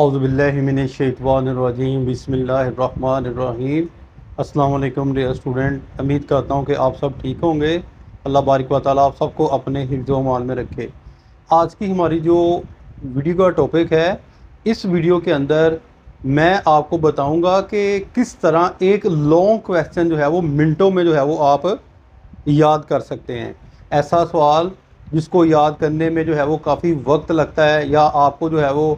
औज़ुबिल्लाहि मिनश्शैतानिर्रजीम बिस्मिल्लाहिर्रहमानिर्रहीम। अस्सलाम वालेकुम डियर स्टूडेंट, उम्मीद करता हूँ कि आप सब ठीक होंगे। अल्लाह बारिक व तआला आप सबको अपने हिफ्ज़ व अमान में रखे। आज की हमारी जो वीडियो का टॉपिक है, इस वीडियो के अंदर मैं आपको बताऊंगा कि किस तरह एक लॉन्ग क्वेश्चन जो है वो मिनटों में जो है वो आप याद कर सकते हैं। ऐसा सवाल जिसको याद करने में जो है वो काफ़ी वक्त लगता है, या आपको जो है वो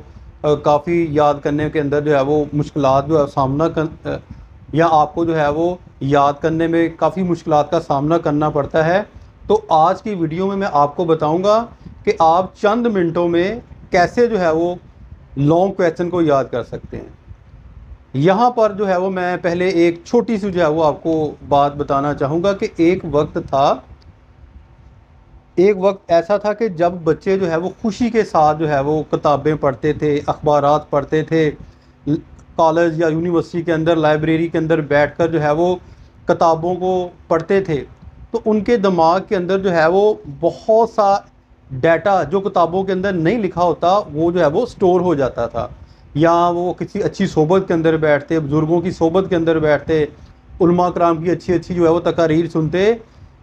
काफ़ी याद करने के अंदर जो है वो मुश्किलात जो है सामना कर या आपको जो है वो याद करने में काफ़ी मुश्किलात का सामना करना पड़ता है। तो आज की वीडियो में मैं आपको बताऊंगा कि आप चंद मिनटों में कैसे जो है वो लॉन्ग क्वेश्चन को याद कर सकते हैं। यहाँ पर जो है वो मैं पहले एक छोटी सी जो है वो आपको बात बताना चाहूँगा कि एक वक्त ऐसा था कि जब बच्चे जो है वो खुशी के साथ जो है वो किताबें पढ़ते थे, अखबारात पढ़ते थे। कॉलेज या यूनिवर्सिटी के अंदर लाइब्रेरी के अंदर बैठकर जो है वो किताबों को पढ़ते थे, तो उनके दिमाग के अंदर जो है वो बहुत सा डाटा जो किताबों के अंदर नहीं लिखा होता वो जो है वो स्टोर हो जाता था। या वो किसी अच्छी सोबत के अंदर बैठते, बुज़ुर्गों की सोबत के अंदर बैठते, उलमा कराम की अच्छी अच्छी जो है वो तकारीर सुनते,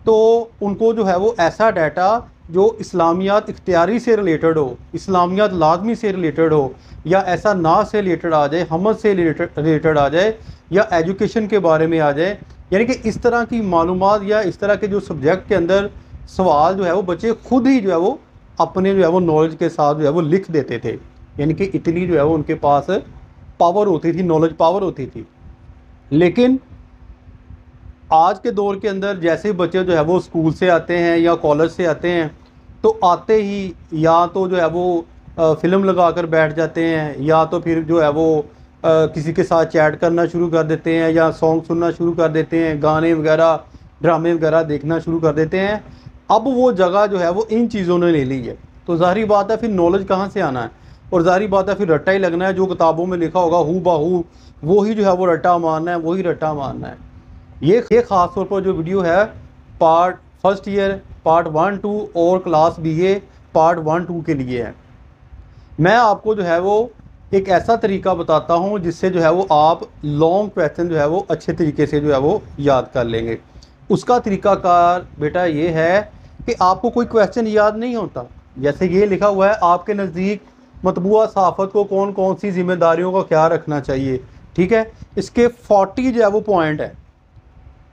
तो उनको जो है वो ऐसा डाटा जो इस्लामियात इख्तियारी से रिलेटेड हो, इस्लामियात लाजमी से रिलेटेड हो, या ऐसा ना से रिलेटेड आ जाए, हमद से रिलेटेड आ जाए, या एजुकेशन के बारे में आ जाए, यानी कि इस तरह की मालूमात या इस तरह के जो सब्जेक्ट के अंदर सवाल जो है वो बच्चे खुद ही जो है वो अपने जो है वो नॉलेज के साथ जो है वो लिख देते थे। यानी कि इतनी जो है वो उनके पास पावर होती थी, नॉलेज पावर होती थी। लेकिन आज के दौर के अंदर जैसे बच्चे जो है वो स्कूल से आते हैं या कॉलेज से आते हैं, तो आते ही या तो जो है वो फ़िल्म लगा कर बैठ जाते हैं, या तो फिर जो है वो किसी के साथ चैट करना शुरू कर देते हैं, या सॉन्ग सुनना शुरू कर देते हैं, गाने वगैरह ड्रामे वगैरह देखना शुरू कर देते हैं। अब वो जगह जो है वो इन चीज़ों ने ले ली है, तो ज़ाहिर बात है फिर नॉलेज कहाँ से आना है, और ज़ाहिर बात है फिर रट्टा ही लगना है। जो किताबों में लिखा होगा हू बाहू वही जो है वो रट्टा मारना है, वही रट्टा मारना है। ये ख़ास तौर पर जो वीडियो है पार्ट फर्स्ट ईयर पार्ट 1 2 और क्लास BA पार्ट 1 2 के लिए है। मैं आपको जो है वो एक ऐसा तरीका बताता हूँ जिससे जो है वो आप लॉन्ग क्वेश्चन जो है वो अच्छे तरीके से जो है वो याद कर लेंगे। उसका तरीकाकार बेटा ये है कि आपको कोई क्वेश्चन याद नहीं होता। जैसे ये लिखा हुआ है, आपके नज़दीक मतबूआ सहाफ़त को कौन कौन सी जिम्मेदारियों का ख्याल रखना चाहिए, ठीक है। इसके 40 जो है वो पॉइंट है,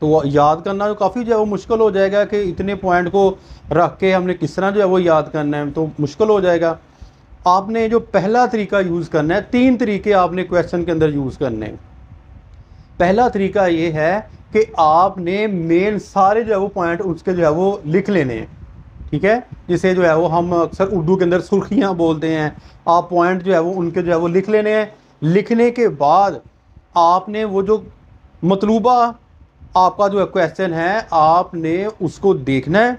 तो याद करना जो काफ़ी जो है वो मुश्किल हो जाएगा कि इतने पॉइंट को रख के हमने किस तरह जो है वो याद करना है, तो मुश्किल हो जाएगा। आपने जो पहला तरीका यूज़ करना है, 3 तरीके आपने क्वेश्चन के अंदर यूज़ करने हैं। पहला तरीका ये है कि आपने मेन सारे जो है वो पॉइंट उसके जो है वो लिख लेने हैं, ठीक है। जिसे जो है वो हम अक्सर उर्दू के अंदर सुर्खियाँ बोलते हैं। आप पॉइंट जो है वो उनके जो है वो लिख लेने हैं। लिखने के बाद आपने वो जो मतलूबा आपका जो क्वेश्चन है आपने उसको देखना है,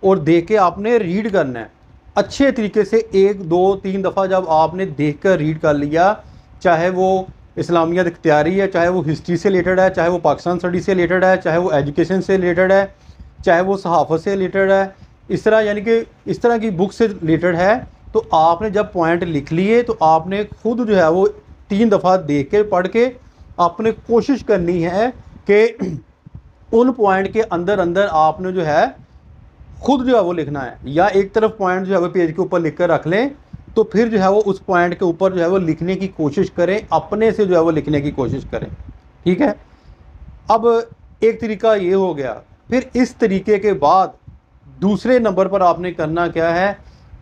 और देख के आपने रीड करना है अच्छे तरीके से। 1 2 3 दफ़ा जब आपने देख कर रीड कर लिया, चाहे वो इस्लामियत इख्तियारी है, चाहे वो हिस्ट्री से रिलेटेड है, चाहे वो पाकिस्तान स्टडी से रिलेटेड है, चाहे वो एजुकेशन से रिलेटेड है, चाहे वो सहाफ़त से रिलेटेड है, इस तरह यानी कि इस तरह की बुक से रिलेटेड है, तो आपने जब पॉइंट लिख लिए तो आपने खुद जो है वो 3 दफ़ा देख के पढ़ के आपने कोशिश करनी है कि उन पॉइंट के अंदर अंदर आपने जो है खुद जो है वो लिखना है। या एक तरफ पॉइंट जो है वो पेज के ऊपर लिख कर रख लें, तो फिर जो है वो उस पॉइंट के ऊपर जो है वो लिखने की कोशिश करें, अपने से जो है वो लिखने की कोशिश करें, ठीक है। अब एक तरीका ये हो गया। फिर इस तरीके के बाद दूसरे नंबर पर आपने करना क्या है,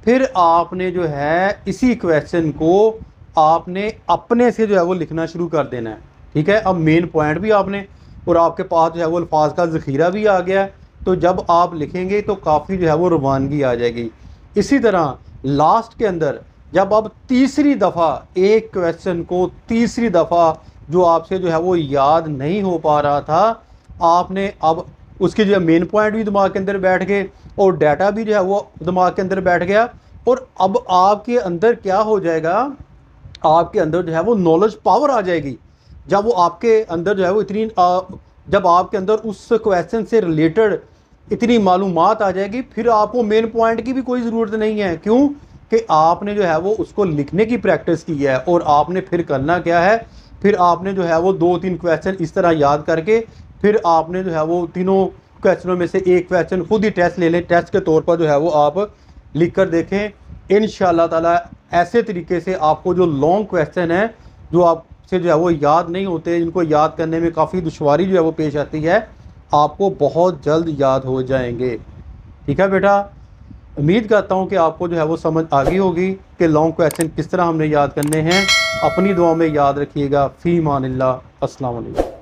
फिर आपने जो है इसी क्वेश्चन को आपने अपने से जो है वो लिखना शुरू कर देना है, ठीक है। अब मेन पॉइंट भी आपने, और आपके पास जो है वो अल्फाज का ज़ख़ीरा भी आ गया, तो जब आप लिखेंगे तो काफ़ी जो है वो रवानगी आ जाएगी। इसी तरह लास्ट के अंदर जब आप तीसरी दफ़ा एक क्वेश्चन को तीसरी दफ़ा जो आपसे जो है वो याद नहीं हो पा रहा था, आपने अब उसके जो मेन पॉइंट भी दिमाग के अंदर बैठ गए और डाटा भी जो है वो दिमाग के अंदर बैठ गया, और अब आपके अंदर क्या हो जाएगा, आपके अंदर जो है वो नॉलेज पावर आ जाएगी। जब वो आपके अंदर जो है वो इतनी जब आपके अंदर उस क्वेश्चन से रिलेटेड इतनी मालूमात आ जाएगी, फिर आपको मेन पॉइंट की भी कोई ज़रूरत नहीं है। क्यों? कि आपने जो है वो उसको लिखने की प्रैक्टिस की है, और आपने फिर करना क्या है, फिर आपने जो है वो 2-3 क्वेश्चन इस तरह याद करके फिर आपने जो है वो तीनों क्वेश्चनों में से एक क्वेश्चन खुद ही टेस्ट ले लें, टेस्ट के तौर पर जो है वो आप लिख कर देखें। इंशाअल्लाह ताला ऐसे तरीके से आपको जो लॉन्ग क्वेश्चन है जो आपसे जो है वो याद नहीं होते, इनको याद करने में काफ़ी दुश्वारी जो है वो पेश आती है, आपको बहुत जल्द याद हो जाएंगे। ठीक है बेटा, उम्मीद करता हूँ कि आपको जो है वो समझ आ गई होगी कि लॉन्ग क्वेश्चन किस तरह हमने याद करने हैं। अपनी दुआ में याद रखिएगा। फ़ी मानिल्लाह। अस्सलाम वालेकुम।